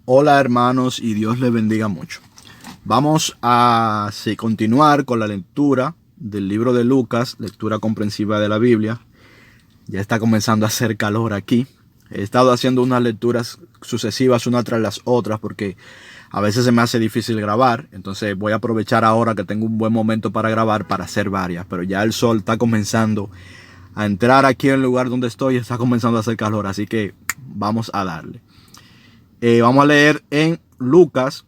Hola hermanos y Dios les bendiga mucho. Vamos a continuar con la lectura del libro de Lucas, lectura comprensiva de la Biblia. Ya está comenzando a hacer calor aquí. He estado haciendo unas lecturas sucesivas una tras las otras porque a veces se me hace difícil grabar. Entonces voy a aprovechar ahora que tengo un buen momento para grabar para hacer varias. Pero ya el sol está comenzando a entrar aquí en el lugar donde estoy. Está comenzando a hacer calor, así que vamos a darle. Vamos a leer en Lucas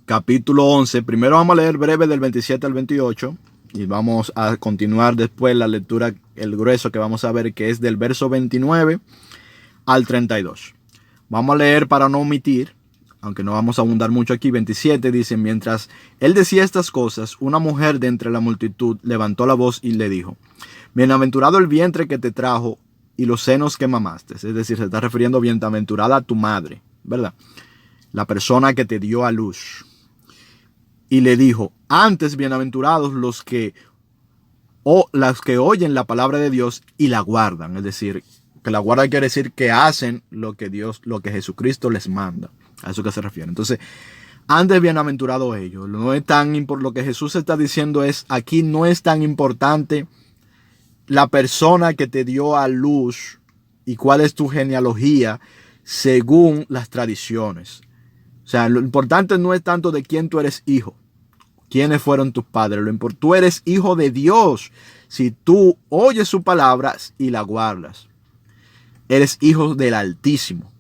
capítulo 11. Primero vamos a leer breve del 27 al 28 y vamos a continuar después la lectura, el grueso que vamos a ver, que es del verso 29 al 32. Vamos a leer para no omitir, aunque no vamos a abundar mucho aquí. 27 dice: mientras él decía estas cosas, una mujer de entre la multitud levantó la voz y le dijo: bienaventurado el vientre que te trajo y los senos que mamaste. Es decir, se está refiriendo bienaventurada a tu madre, ¿verdad? La persona que te dio a luz. Y le dijo: antes bienaventurados los que oyen la palabra de Dios y la guardan. Es decir, que la guardan quiere decir que hacen lo que Jesucristo les manda. A eso que se refiere. Entonces, antes bienaventurados ellos. No es tan importante. Lo que Jesús está diciendo es: aquí no es tan importante la persona que te dio a luz y cuál es tu genealogía según las tradiciones. O sea, lo importante no es tanto de quién tú eres hijo, quiénes fueron tus padres. Tú eres hijo de Dios si tú oyes su palabra y la guardas. Eres hijo del Altísimo.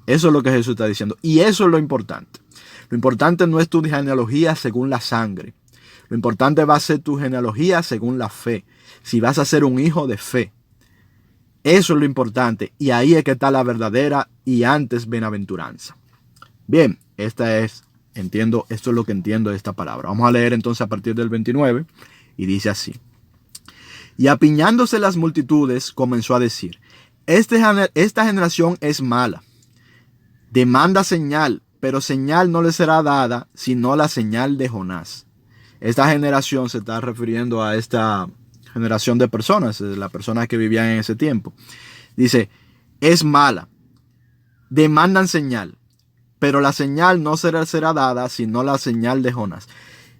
Eso es lo que Jesús está diciendo. Y eso es lo importante. Lo importante no es tu genealogía según la sangre. Lo importante va a ser tu genealogía según la fe. Si vas a ser un hijo de fe. Eso es lo importante. Y ahí es que está la verdadera y antes bienaventuranza. Bien, esto es lo que entiendo de esta palabra. Vamos a leer entonces a partir del 29 y dice así: y apiñándose las multitudes comenzó a decir: esta generación es mala, demanda señal, pero señal no le será dada sino la señal de Jonás. Esta generación se está refiriendo a esta generación de personas, las personas que vivían en ese tiempo. Dice: es mala, demandan señal, pero la señal no será dada sino la señal de Jonás.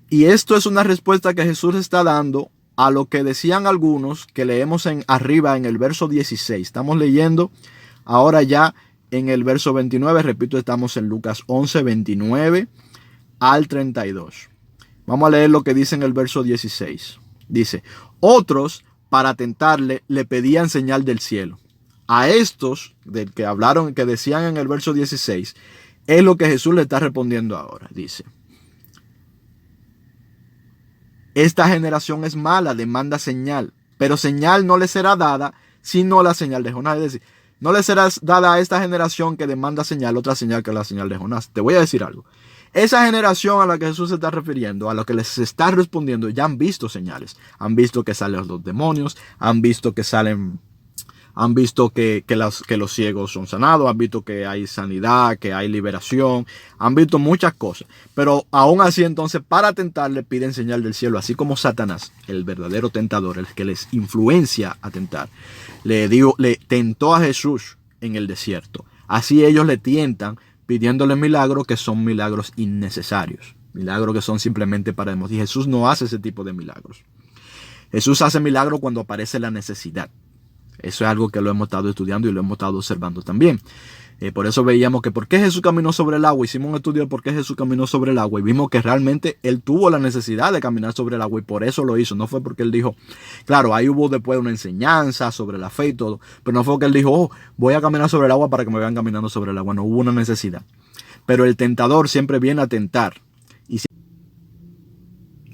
Y esto es una respuesta que Jesús está dando a lo que decían algunos, que leemos arriba en el verso 16. Estamos leyendo ahora ya en el verso 29. Repito, estamos en Lucas 11, 29 al 32. Vamos a leer lo que dice en el verso 16. Dice: otros, para tentarle, le pedían señal del cielo. A estos del que hablaron, que decían en el verso 16, es lo que Jesús le está respondiendo ahora. Dice: esta generación es mala, demanda señal, pero señal no le será dada sino la señal de Jonás. Es decir, no le será dada a esta generación que demanda señal otra señal que la señal de Jonás. Te voy a decir algo. Esa generación a la que Jesús se está refiriendo, a la que les está respondiendo, ya han visto señales. Han visto que salen los demonios, han visto que los ciegos son sanados, han visto que hay sanidad, que hay liberación, han visto muchas cosas. Pero aún así, entonces, para tentar, le piden señal del cielo, así como Satanás, el verdadero tentador, el que les influencia a tentar, le tentó a Jesús en el desierto. Así ellos le tientan pidiéndole milagros que son milagros innecesarios, milagros que son simplemente para demostrar. Y Jesús no hace ese tipo de milagros. Jesús hace milagros cuando aparece la necesidad. Eso es algo que lo hemos estado estudiando y lo hemos estado observando también. Por eso veíamos que por qué Jesús caminó sobre el agua. Hicimos un estudio de por qué Jesús caminó sobre el agua y vimos que realmente él tuvo la necesidad de caminar sobre el agua y por eso lo hizo. No fue porque él dijo, claro, ahí hubo después una enseñanza sobre la fe y todo, pero no fue que él dijo, voy a caminar sobre el agua para que me vean caminando sobre el agua. No hubo una necesidad. Pero el tentador siempre viene a tentar.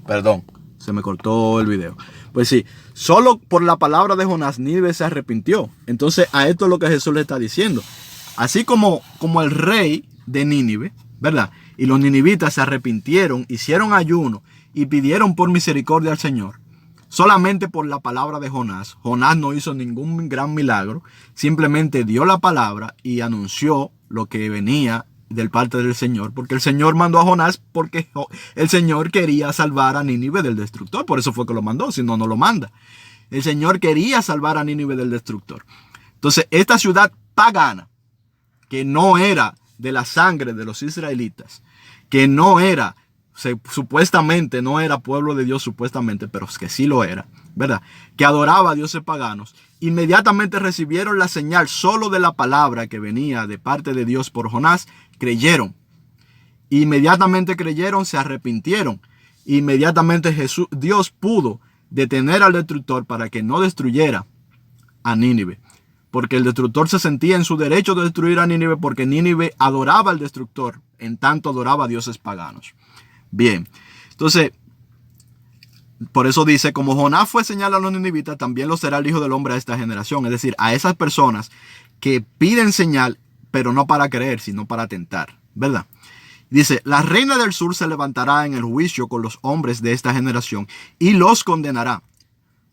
Perdón, se me cortó el video. Pues sí, solo por la palabra de Jonás Nínive se arrepintió. Entonces a esto es lo que Jesús le está diciendo. Así como el rey de Nínive, ¿verdad? Y los ninivitas se arrepintieron, hicieron ayuno y pidieron por misericordia al Señor. Solamente por la palabra de Jonás. Jonás no hizo ningún gran milagro. Simplemente dio la palabra y anunció lo que venía del parte del Señor. Porque el Señor mandó a Jonás porque el Señor quería salvar a Nínive del destructor. Por eso fue que lo mandó, si no, no lo manda. El Señor quería salvar a Nínive del destructor. Entonces, esta ciudad pagana, que no era de la sangre de los israelitas, que no era, supuestamente no era pueblo de Dios, supuestamente, pero que sí lo era, ¿verdad? Que adoraba a dioses paganos, inmediatamente recibieron la señal solo de la palabra que venía de parte de Dios por Jonás, creyeron. Inmediatamente creyeron, se arrepintieron. Inmediatamente Dios pudo detener al destructor para que no destruyera a Nínive. Porque el destructor se sentía en su derecho de destruir a Nínive, porque Nínive adoraba al destructor, en tanto adoraba a dioses paganos. Bien, entonces, por eso dice, como Jonás fue señal a los ninivitas, también lo será el Hijo del Hombre a esta generación. Es decir, a esas personas que piden señal, pero no para creer, sino para tentar, ¿verdad? Dice, la reina del sur se levantará en el juicio con los hombres de esta generación y los condenará,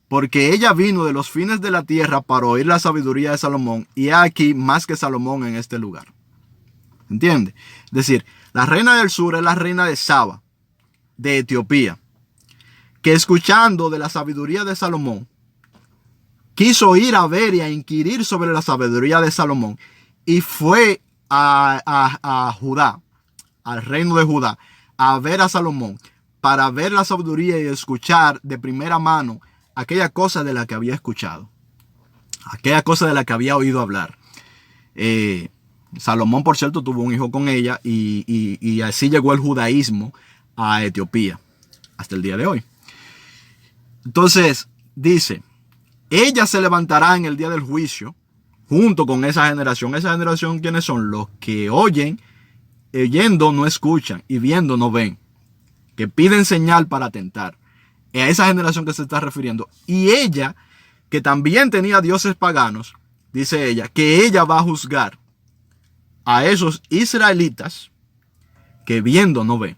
porque ella vino de los fines de la tierra para oír la sabiduría de Salomón, y he aquí más que Salomón en este lugar. ¿Entiende? Es decir, la reina del sur es la reina de Saba, de Etiopía, que escuchando de la sabiduría de Salomón, quiso ir a ver y a inquirir sobre la sabiduría de Salomón, y fue a Judá, al reino de Judá, a ver a Salomón, para ver la sabiduría y escuchar de primera mano aquella cosa de la que había escuchado, aquella cosa de la que había oído hablar. Salomón, por cierto, tuvo un hijo con ella, y así llegó el judaísmo a Etiopía hasta el día de hoy. Entonces dice, ella se levantará en el día del juicio junto con esa generación. Esa generación, ¿quiénes son? Los que oyendo no escuchan y viendo no ven, que piden señal para tentar. Es a esa generación que se está refiriendo. Y ella, que también tenía dioses paganos, dice ella, que ella va a juzgar a esos israelitas que viendo no ven.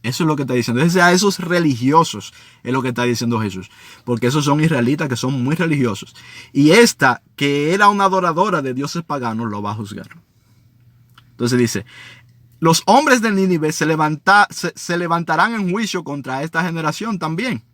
Eso es lo que está diciendo. Es a esos religiosos es lo que está diciendo Jesús. Porque esos son israelitas que son muy religiosos. Y esta, que era una adoradora de dioses paganos, lo va a juzgar. Entonces dice, los hombres de Nínive se levantarán en juicio contra esta generación también,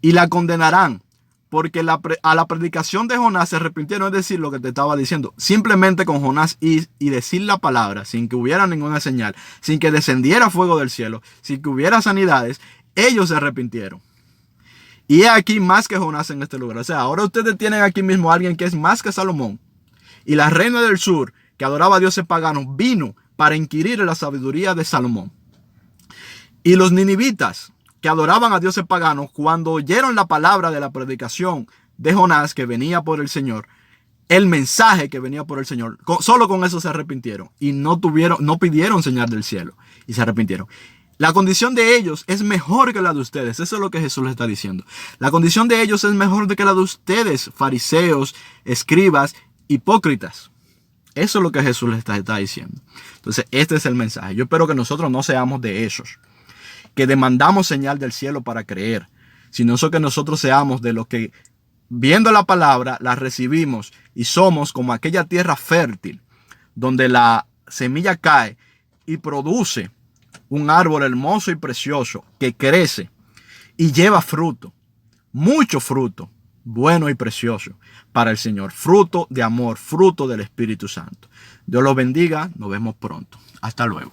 y la condenarán, porque a la predicación de Jonás se arrepintieron. Es decir, lo que te estaba diciendo, simplemente con Jonás y decir la palabra, sin que hubiera ninguna señal, sin que descendiera fuego del cielo, sin que hubiera sanidades, ellos se arrepintieron. Y he aquí más que Jonás en este lugar. O sea, ahora ustedes tienen aquí mismo a alguien que es más que Salomón. Y la reina del sur, que adoraba a dioses paganos, vino para inquirir en la sabiduría de Salomón. Y los ninivitas, que adoraban a dioses paganos, cuando oyeron la palabra de la predicación de Jonás que venía por el Señor, el mensaje que venía por el Señor, solo con eso se arrepintieron y no pidieron señal del cielo y se arrepintieron. La condición de ellos es mejor que la de ustedes. Eso es lo que Jesús les está diciendo. La condición de ellos es mejor que la de ustedes, fariseos, escribas, hipócritas. Eso es lo que Jesús les está diciendo. Entonces, este es el mensaje. Yo espero que nosotros no seamos de esos que demandamos señal del cielo para creer, sino que nosotros seamos de los que, viendo la palabra, la recibimos y somos como aquella tierra fértil donde la semilla cae y produce un árbol hermoso y precioso que crece y lleva fruto, mucho fruto, bueno y precioso para el Señor, fruto de amor, fruto del Espíritu Santo. Dios los bendiga, nos vemos pronto. Hasta luego.